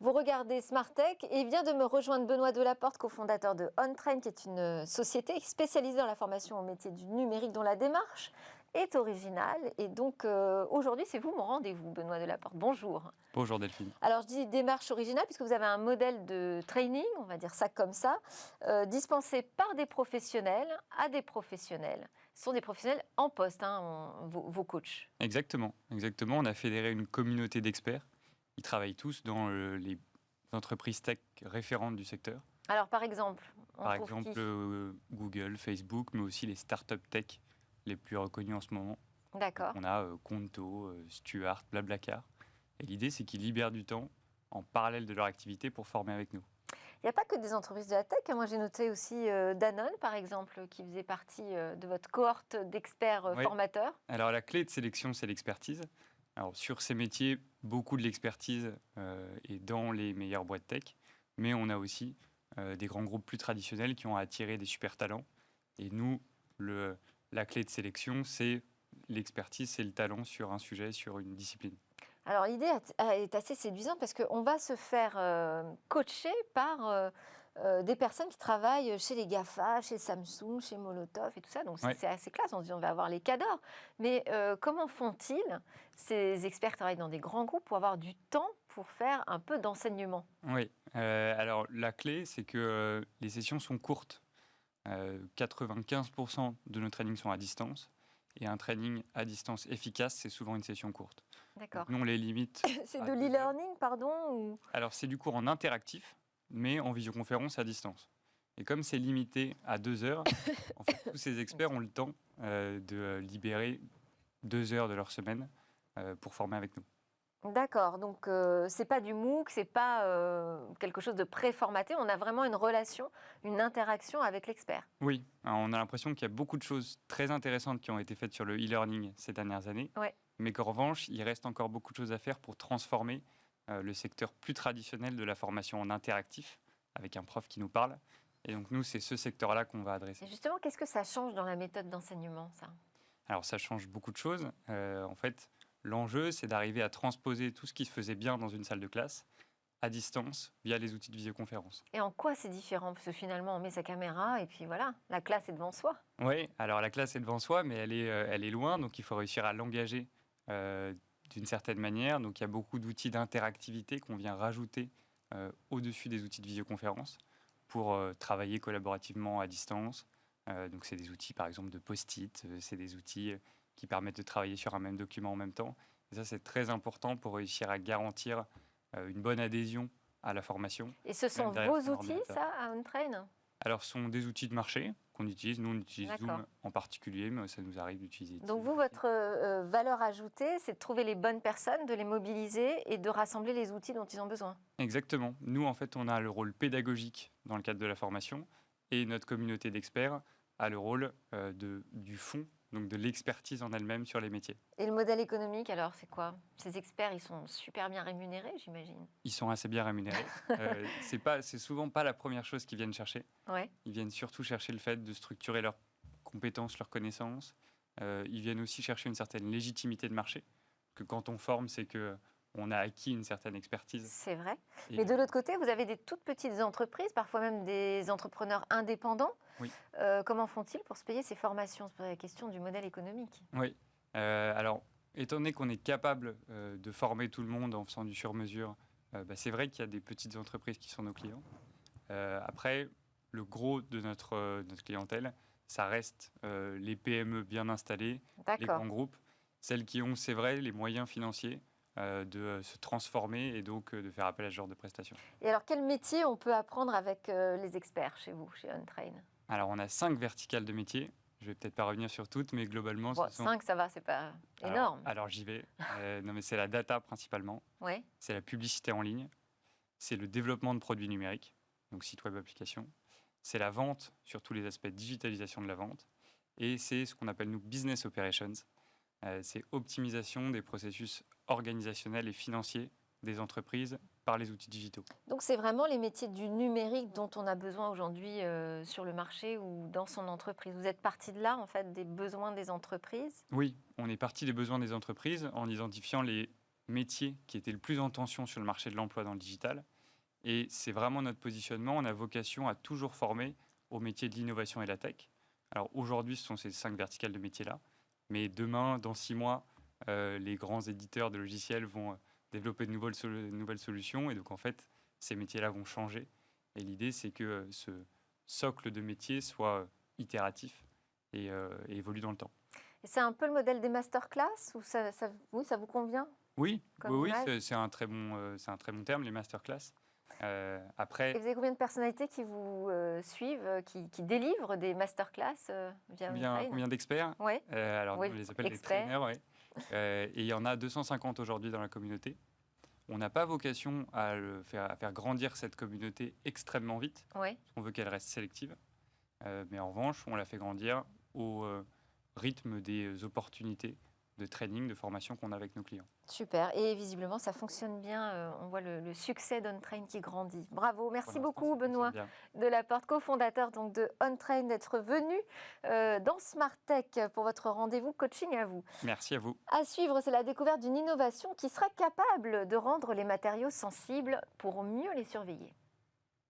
vous regardez Smart Tech et vient de me rejoindre Benoît Delaporte, cofondateur de OnTrain, qui est une société spécialisée dans la formation au métier du numérique dont la démarche est originale. Et donc aujourd'hui, c'est vous mon rendez-vous, Benoît Delaporte. Bonjour. Bonjour Delphine. Alors je dis démarche originale puisque vous avez un modèle de training, on va dire ça comme ça, dispensé par des professionnels à des professionnels. Ce sont des professionnels en poste, vos coachs. Exactement. On a fédéré une communauté d'experts. Ils travaillent tous dans les entreprises tech référentes du secteur. Alors par exemple, Google, Facebook, mais aussi les startups tech les plus reconnues en ce moment. D'accord. On a Conto, Stuart, Blablacar. Et l'idée, c'est qu'ils libèrent du temps en parallèle de leur activité pour former avec nous. Il n'y a pas que des entreprises de la tech. Moi, j'ai noté aussi Danone, par exemple, qui faisait partie de votre cohorte d'experts formateurs. Alors, la clé de sélection, c'est l'expertise. Alors, sur ces métiers, beaucoup de l'expertise est dans les meilleures boîtes tech, mais on a aussi des grands groupes plus traditionnels qui ont attiré des super talents. Et nous, la clé de sélection, c'est l'expertise, c'est le talent sur un sujet, sur une discipline. Alors l'idée est assez séduisante parce qu'on va se faire coacher par des personnes qui travaillent chez les GAFA, chez Samsung, chez Molotov et tout ça. Donc c'est assez classe, on se dit on va avoir les cadors. Mais comment font-ils, ces experts qui travaillent dans des grands groupes, pour avoir du temps pour faire un peu d'enseignement? Oui, alors la clé, c'est que les sessions sont courtes. 95% de nos trainings sont à distance. Et un training à distance efficace, c'est souvent une session courte. D'accord. Nous, on les limite. C'est de l'e-learning, pardon ou... Alors, c'est du cours en interactif, mais en visioconférence à distance. Et comme c'est limité à 2 heures, en fait, tous ces experts ont le temps de libérer 2 heures de leur semaine pour former avec nous. D'accord, donc c'est pas du MOOC, c'est pas quelque chose de préformaté, on a vraiment une relation, une interaction avec l'expert. Oui, alors on a l'impression qu'il y a beaucoup de choses très intéressantes qui ont été faites sur le e-learning ces dernières années, mais qu'en revanche, il reste encore beaucoup de choses à faire pour transformer le secteur plus traditionnel de la formation en interactif, avec un prof qui nous parle. Et donc nous, c'est ce secteur-là qu'on va adresser. Et justement, qu'est-ce que ça change dans la méthode d'enseignement, ça? Alors ça change beaucoup de choses. En fait, l'enjeu, c'est d'arriver à transposer tout ce qui se faisait bien dans une salle de classe à distance via les outils de visioconférence. Et en quoi c'est différent? Parce que finalement, on met sa caméra et puis voilà, la classe est devant soi. Oui, alors la classe est devant soi, mais elle est loin, donc il faut réussir à l'engager d'une certaine manière. Donc il y a beaucoup d'outils d'interactivité qu'on vient rajouter au-dessus des outils de visioconférence pour travailler collaborativement à distance. Donc c'est des outils par exemple de post-it, c'est des outils qui permettent de travailler sur un même document en même temps. Et ça, c'est très important pour réussir à garantir une bonne adhésion à la formation. Et ce sont vos outils, ça, à OnTrain? Alors, ce sont des outils de marché qu'on utilise. Nous, on utilise Zoom en particulier, mais ça nous arrive d'utiliser. Donc, vous, votre valeur ajoutée, c'est de trouver les bonnes personnes, de les mobiliser et de rassembler les outils dont ils ont besoin. Exactement. Nous, en fait, on a le rôle pédagogique dans le cadre de la formation et notre communauté d'experts a le rôle du fond, donc de l'expertise en elle-même sur les métiers. Et le modèle économique, alors, c'est quoi? Ces experts, ils sont super bien rémunérés, j'imagine? Ils sont assez bien rémunérés. C'est souvent pas la première chose qu'ils viennent chercher. Ils viennent surtout chercher le fait de structurer leurs compétences, leurs connaissances. Ils viennent aussi chercher une certaine légitimité de marché. Que quand on forme, c'est qu'on a acquis une certaine expertise. C'est vrai. Mais de l'autre côté, vous avez des toutes petites entreprises, parfois même des entrepreneurs indépendants. Oui. Comment font-ils pour se payer ces formations? C'est la question du modèle économique. Oui. Alors, étant donné qu'on est capable de former tout le monde en faisant du sur-mesure, c'est vrai qu'il y a des petites entreprises qui sont nos clients. Après, le gros de notre clientèle, ça reste les PME bien installées, les grands groupes, celles qui ont, c'est vrai, les moyens financiers de se transformer et donc de faire appel à ce genre de prestations. Et alors, quel métier on peut apprendre avec les experts chez vous, chez OnTrain? Alors, on a 5 verticales de métiers. Je ne vais peut-être pas revenir sur toutes, mais globalement... 5, ça va, c'est pas énorme. Alors j'y vais. Non, mais c'est la data principalement. C'est la publicité en ligne. C'est le développement de produits numériques, donc site web, application. C'est la vente sur tous les aspects de digitalisation de la vente. Et c'est ce qu'on appelle, nous, business operations. C'est optimisation des processus organisationnels et financiers des entreprises par les outils digitaux. Donc c'est vraiment les métiers du numérique dont on a besoin aujourd'hui sur le marché ou dans son entreprise. Vous êtes parti de là, en fait, des besoins des entreprises? Oui, on est parti des besoins des entreprises en identifiant les métiers qui étaient le plus en tension sur le marché de l'emploi dans le digital Et c'est vraiment notre positionnement. On a vocation à toujours former au métier de l'innovation et de la tech. Alors aujourd'hui, ce sont ces 5 verticales de métiers-là. Mais demain, dans 6 mois, les grands éditeurs de logiciels vont développer de nouvelles solutions. Et donc, en fait, ces métiers-là vont changer. Et l'idée, c'est que ce socle de métiers soit itératif et évolue dans le temps. Et c'est un peu le modèle des masterclass ou oui, ça vous convient Oui, comme oui, image? c'est un très bon terme, les masterclass. Et Après, vous avez combien de personnalités qui vous suivent, qui délivrent des masterclass via OnTrain? combien d'experts? Oui, Alors, oui, nous, on les appelle des experts. trainers, ouais. Et il y en a 250 aujourd'hui dans la communauté. On n'a pas vocation à faire grandir cette communauté extrêmement vite. Oui. On veut qu'elle reste sélective. Mais en revanche, on la fait grandir au rythme des opportunités de training, de formation qu'on a avec nos clients. Super. Et visiblement, ça fonctionne bien. On voit le succès d'OnTrain qui grandit. Bravo. Merci beaucoup, Benoît Delaporte, cofondateur donc, de OnTrain, d'être venu dans Smart Tech pour votre rendez-vous coaching à vous. Merci à vous. À suivre, c'est la découverte d'une innovation qui sera capable de rendre les matériaux sensibles pour mieux les surveiller.